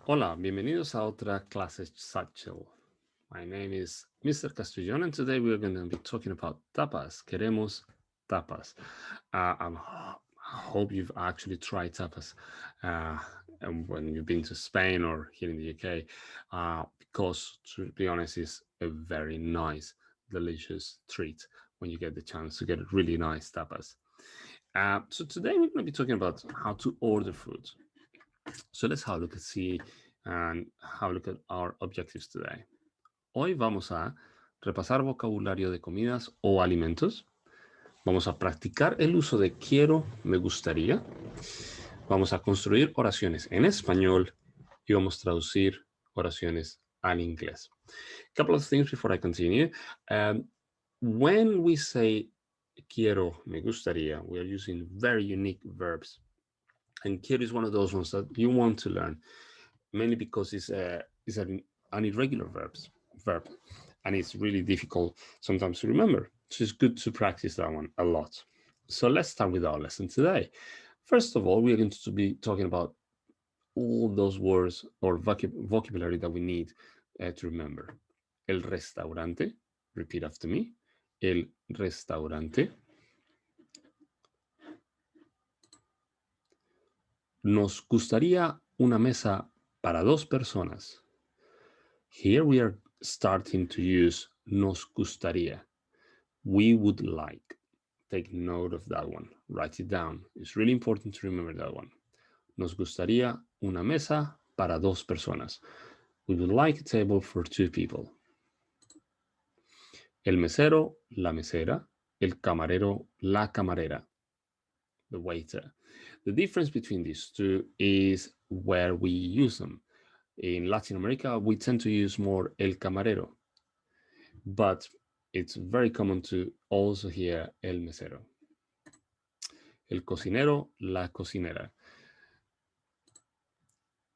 Hola, bienvenidos a otra clase Satchel. My name is Mr. Castellón, and today we're going to be talking about tapas. Queremos tapas. I hope you've actually tried tapas and when you've been to Spain or here in the UK, because to be honest, it's a very nice, delicious treat when you get the chance to get really nice tapas. So today we're going to be talking about how to order food. So let's have a look at see and have a look at our objectives today. Hoy vamos a repasar vocabulario de comidas o alimentos. Vamos a practicar el uso de quiero, me gustaría. Vamos a construir oraciones en español y vamos a traducir oraciones al inglés. A couple of things before I continue. When we say quiero, me gustaría, we are using very unique verbs. And quiero is one of those ones that you want to learn, mainly because it's an irregular verb, and it's really difficult sometimes to remember. So it's good to practice that one a lot. So let's start with our lesson today. First of all, we are going to be talking about all those words or vocabulary that we need to remember. El restaurante, repeat after me. El restaurante. Nos gustaría una mesa para dos personas. Here we are starting to use nos gustaría. We would like. Take note of that one. Write it down. It's really important to remember that one. Nos gustaría una mesa para dos personas. We would like a table for two people. El mesero, la mesera. El camarero, la camarera. The waiter. The difference between these two is where we use them. In Latin America, we tend to use more el camarero, but it's very common to also hear el mesero. El cocinero, la cocinera.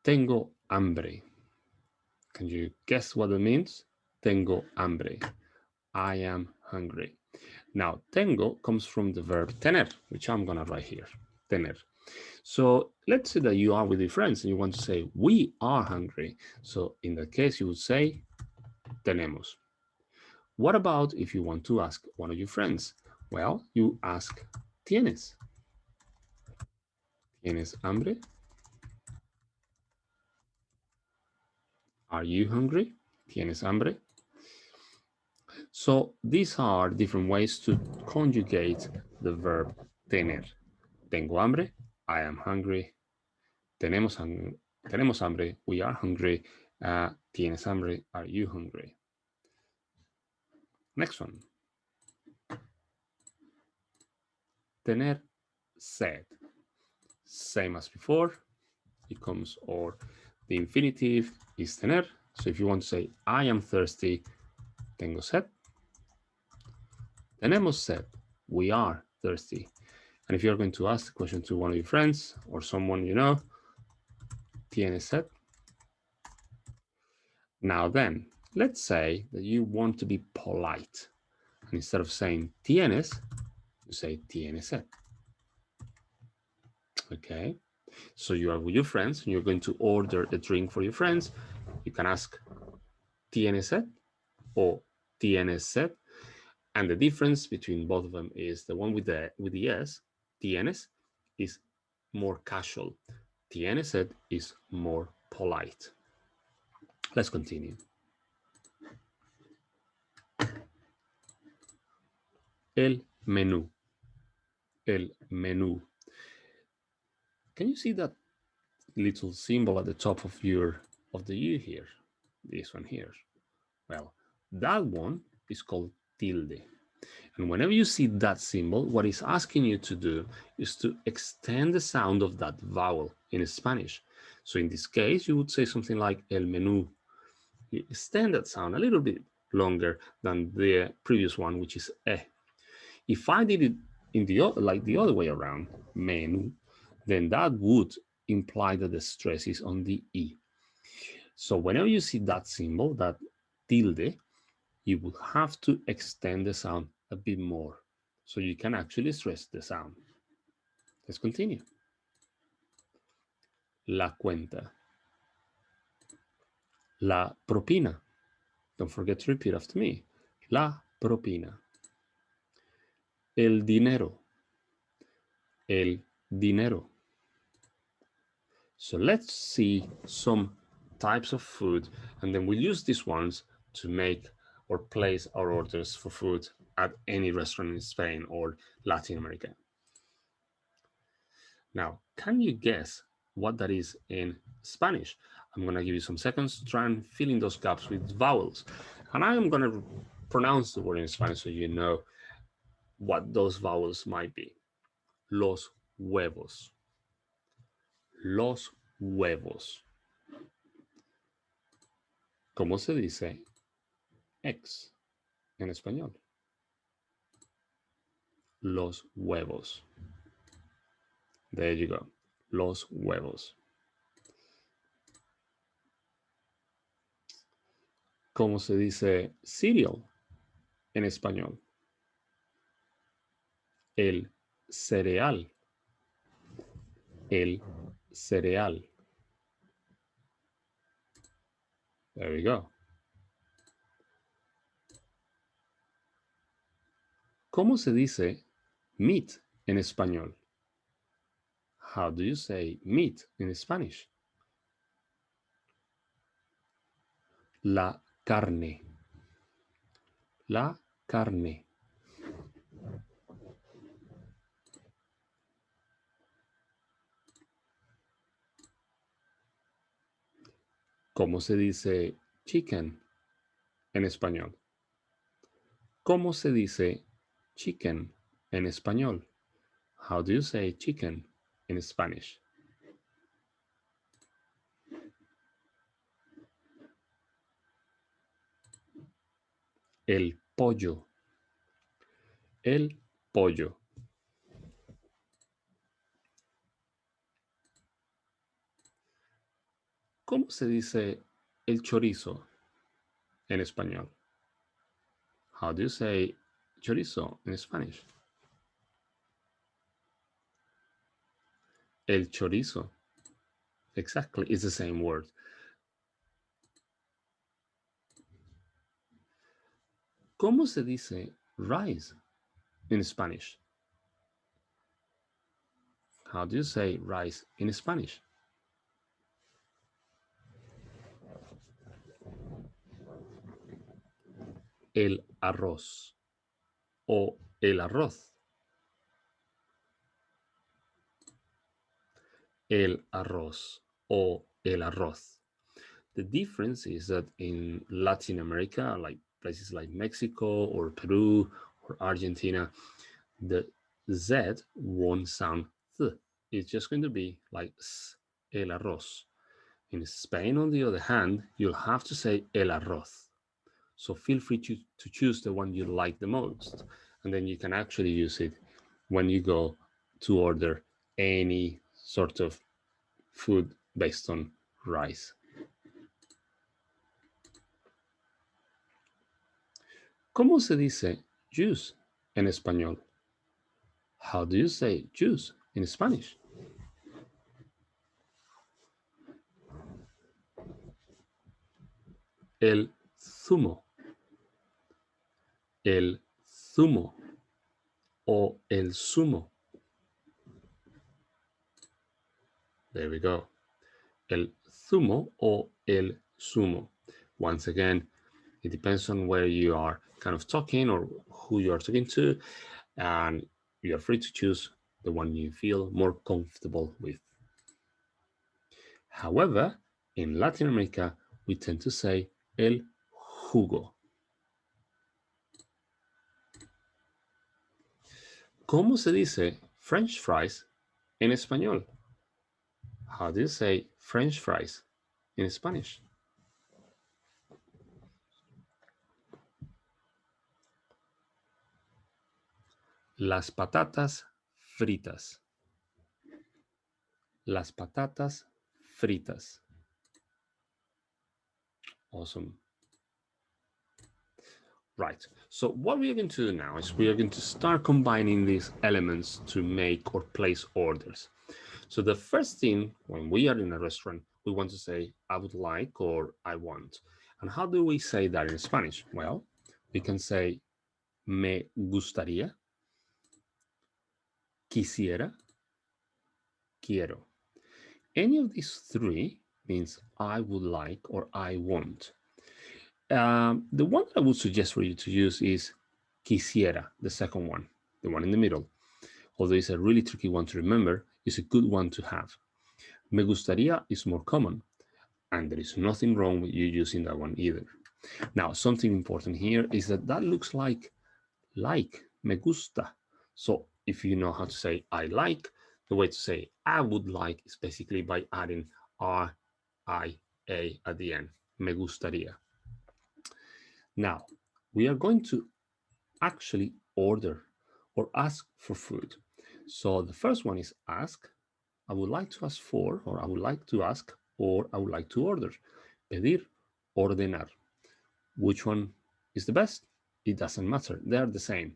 Tengo hambre. Can you guess what it means? Tengo hambre. I am hungry. Now, tengo comes from the verb tener, which I'm going to write here. Tener. So let's say that you are with your friends and you want to say, we are hungry. So in that case, you would say, tenemos. What about if you want to ask one of your friends? Well, you ask, ¿tienes? ¿Tienes hambre? Are you hungry? ¿Tienes hambre? So these are different ways to conjugate the verb tener. Tengo hambre, I am hungry. Tenemos hambre, we are hungry. ¿Tienes hambre? Are you hungry? Next one. Tener sed. Same as before. It comes or the infinitive is tener. So if you want to say, I am thirsty, tengo sed. Tenemos sed. We are thirsty. And if you're going to ask the question to one of your friends or someone you know, ¿tienes sed? Now then, let's say that you want to be polite. And instead of saying tienes, you say tienes sed. Okay? So you are with your friends and you're going to order a drink for your friends. You can ask tienes sed or tienes sed. And the difference between both of them is the one with the S, tienes, is more casual. Tienes sed is more polite. Let's continue. El menú. El menú. Can you see that little symbol at the top of the U here? This one here. Well, that one is called tilde. And whenever you see that symbol, what it's asking you to do is to extend the sound of that vowel in Spanish. So in this case, you would say something like el menú. You extend that sound a little bit longer than the previous one, which is eh. If I did it in the other way around, menú, then that would imply that the stress is on the E. So whenever you see that symbol, that tilde, you would have to extend the sound a bit more so you can actually stress the sound. Let's continue. La cuenta. La propina. Don't forget to repeat after me. La propina. El dinero. El dinero. So let's see some types of food, and then we'll use these ones to make or place our orders for food at any restaurant in Spain or Latin America. Now, can you guess what that is in Spanish? I'm going to give you some seconds to try and fill in those gaps with vowels. And I am going to pronounce the word in Spanish so you know what those vowels might be. Los huevos. Los huevos. ¿Cómo se dice ex en español? Los huevos. There you go. Los huevos. ¿Cómo se dice cereal en español? El cereal. El cereal. There we go. ¿Cómo se dice meat en español? How do you say meat in Spanish? La carne. La carne. ¿Cómo se dice chicken en español? ¿Cómo se dice chicken en español? How do you say chicken in Spanish? El pollo. El pollo. ¿Cómo se dice el chorizo en español? How do you say chorizo in Spanish? El chorizo. Exactly, it's the same word. ¿Cómo se dice rice in Spanish? How do you say rice in Spanish? El arroz o el arroz. El arroz o el arroz. The difference is that in Latin America, like places like Mexico or Peru or Argentina, the Z won't sound th. It's just going to be like s, el arroz. In Spain, on the other hand, you'll have to say el arroz. So feel free to choose the one you like the most. And then you can actually use it when you go to order any sort of food based on rice. ¿Cómo se dice juice en español? How do you say juice in Spanish? El zumo. El zumo o el zumo. There we go. El zumo o el zumo. Once again, it depends on where you are kind of talking or who you are talking to, and you're free to choose the one you feel more comfortable with. However, in Latin America, we tend to say el jugo. ¿Cómo se dice French fries en español? How do you say French fries in Spanish? Las patatas fritas. Las patatas fritas. Awesome. Right. So what we are going to do now is we are going to start combining these elements to make or place orders. So the first thing when we are in a restaurant, we want to say, I would like or I want. And how do we say that in Spanish? Well, we can say, me gustaría, quisiera, quiero. Any of these three means I would like or I want. The one that I would suggest for you to use is quisiera, the second one, the one in the middle. Although it's a really tricky one to remember, it's a good one to have. Me gustaría is more common, and there is nothing wrong with you using that one either. Now, something important here is that that looks like me gusta. So if you know how to say I like, the way to say I would like is basically by adding R, I, A at the end. Me gustaría. Now, we are going to actually order or ask for food. So the first one is ask. I would like to ask for, or I would like to ask, or I would like to order. Pedir, ordenar. Which one is the best? It doesn't matter. They're the same.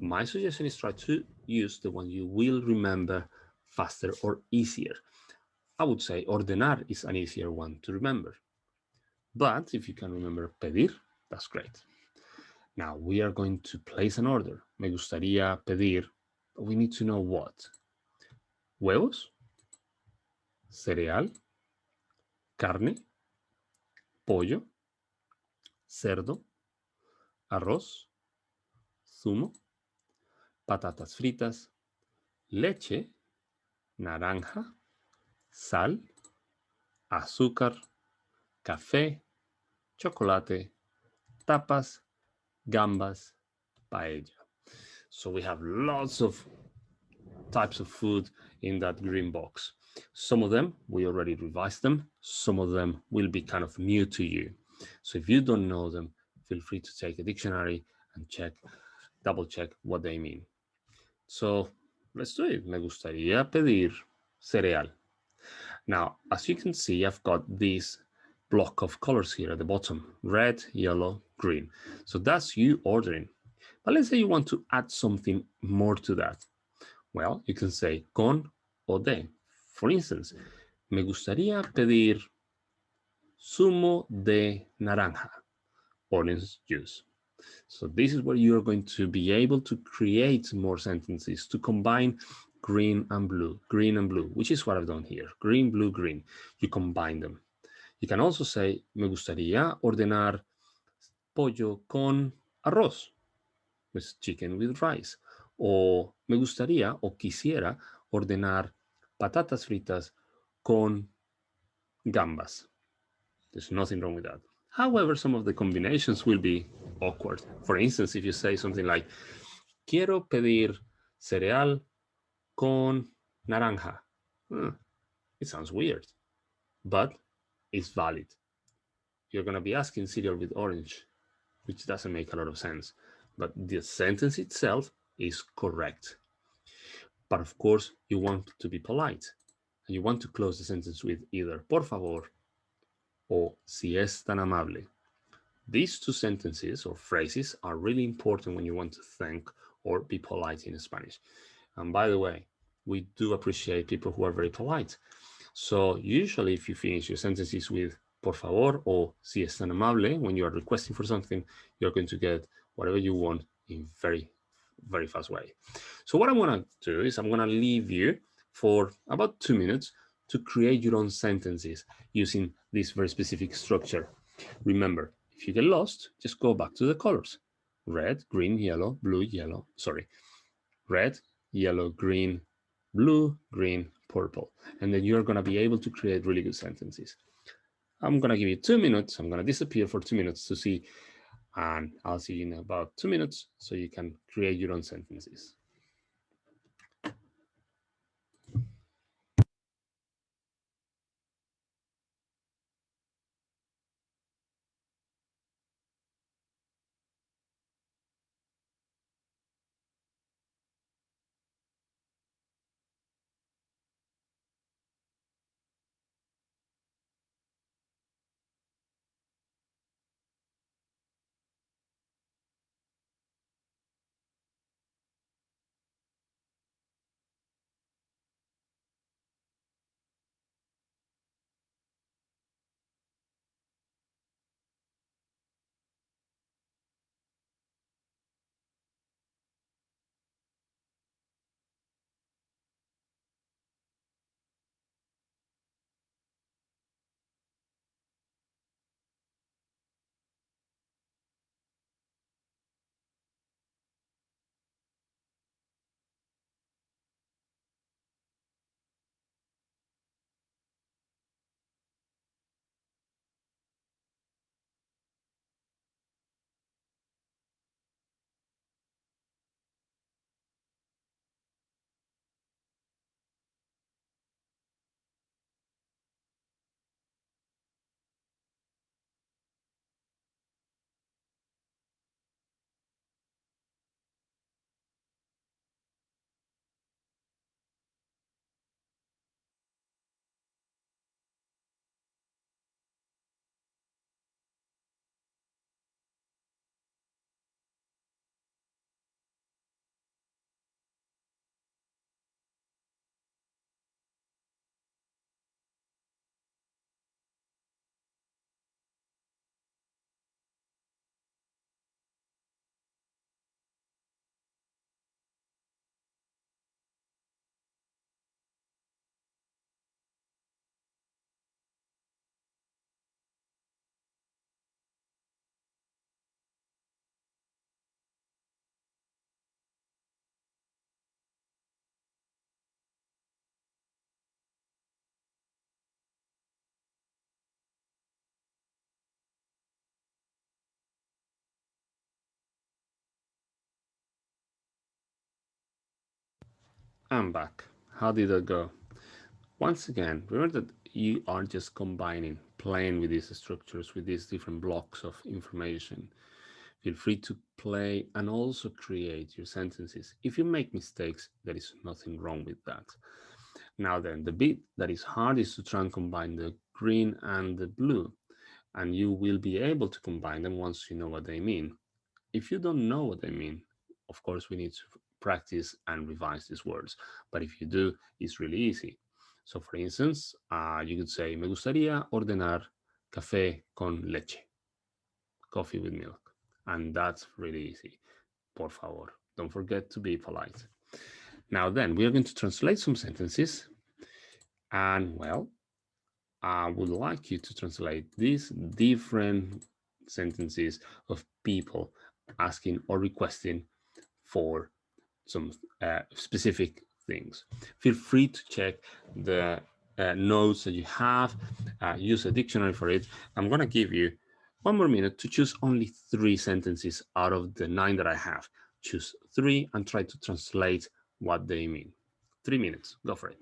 My suggestion is try to use the one you will remember faster or easier. I would say ordenar is an easier one to remember. But if you can remember pedir, that's great. Now we are going to place an order. Me gustaría pedir, but we need to know what. Huevos, cereal, carne, pollo, cerdo, arroz, zumo, patatas fritas, leche, naranja, sal, azúcar, café, chocolate, tapas, gambas, paella. So we have lots of types of food in that green box. Some of them, we already revised them. Some of them will be kind of new to you. So if you don't know them, feel free to take a dictionary and double check what they mean. So let's do it. Me gustaría pedir cereal. Now, as you can see, I've got this block of colors here at the bottom, red, yellow, green. So that's you ordering. But let's say you want to add something more to that. Well, you can say con o de. For instance, me gustaría pedir zumo de naranja, orange juice. So this is where you're going to be able to create more sentences to combine green and blue, which is what I've done here. Green, blue, green. You combine them. You can also say, me gustaría ordenar pollo con arroz, with chicken with rice. O me gustaría o quisiera ordenar patatas fritas con gambas. There's nothing wrong with that. However, some of the combinations will be awkward. For instance, if you say something like, quiero pedir cereal con naranja. It sounds weird, but it's valid. You're going to be asking cereal with orange, which doesn't make a lot of sense. But the sentence itself is correct. But of course, you want to be polite. And you want to close the sentence with either por favor or si es tan amable. These two sentences or phrases are really important when you want to thank or be polite in Spanish. And by the way, we do appreciate people who are very polite. So usually if you finish your sentences with por favor or si es tan amable, when you are requesting for something, you're going to get whatever you want in very fast way. So what I'm going to do is I'm going to leave you for about 2 minutes to create your own sentences using this very specific structure. Remember, if you get lost, just go back to the colors. Red, green, yellow, blue, yellow, sorry. Red, yellow, green, blue, green, purple. And then you're going to be able to create really good sentences. I'm going to give you 2 minutes. I'm going to disappear for 2 minutes to see, and I'll see you in about 2 minutes so you can create your own sentences. I'm back. How did that go? Once again, remember that you are just combining, playing with these structures, with these different blocks of information. Feel free to play and also create your sentences. If you make mistakes, there is nothing wrong with that. Now then, the bit that is hard is to try and combine the green and the blue, and you will be able to combine them once you know what they mean. If you don't know what they mean, of course, we need to practice and revise these words. But if you do, it's really easy. So, for instance, you could say, me gustaría ordenar café con leche, coffee with milk. And that's really easy. Por favor. Don't forget to be polite. Now, then, we are going to translate some sentences. And, well, I would like you to translate these different sentences of people asking or requesting for some specific things. Feel free to check the notes that you have, use a dictionary for it. I'm going to give you 1 more minute to choose only 3 sentences out of the 9 that I have. Choose 3 and try to translate what they mean. 3 minutes, go for it.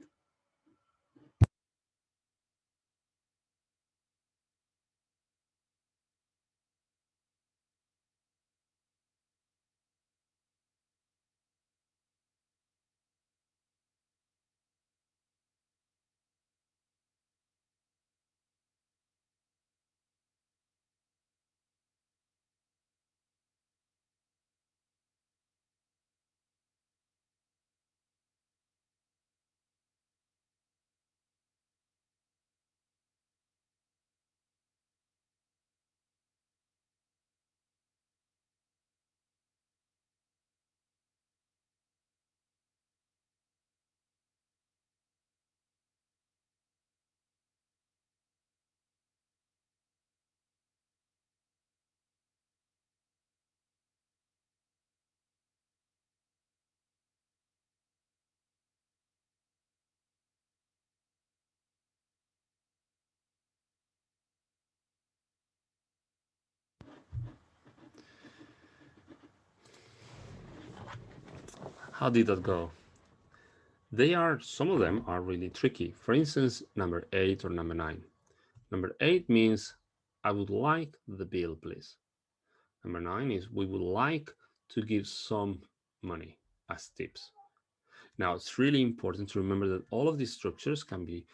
How did that go? Some of them are really tricky. For instance, number 8 or number 9. Number 8 means, I would like the bill, please. Number 9 is, we would like to give some money as tips. Now, it's really important to remember that all of these structures can be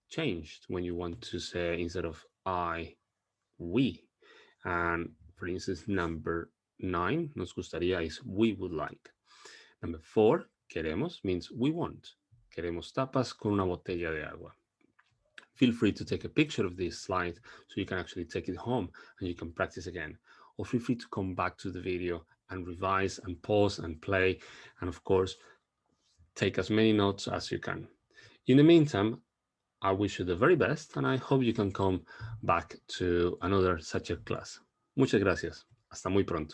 changed when you want to say, instead of I, we. And for instance, number 9, nos gustaría, is we would like. Number 4, queremos, means we want. Queremos tapas con una botella de agua. Feel free to take a picture of this slide so you can actually take it home and you can practice again. Or feel free to come back to the video and revise and pause and play. And of course, take as many notes as you can. In the meantime, I wish you the very best and I hope you can come back to another Satchel class. Muchas gracias. Hasta muy pronto.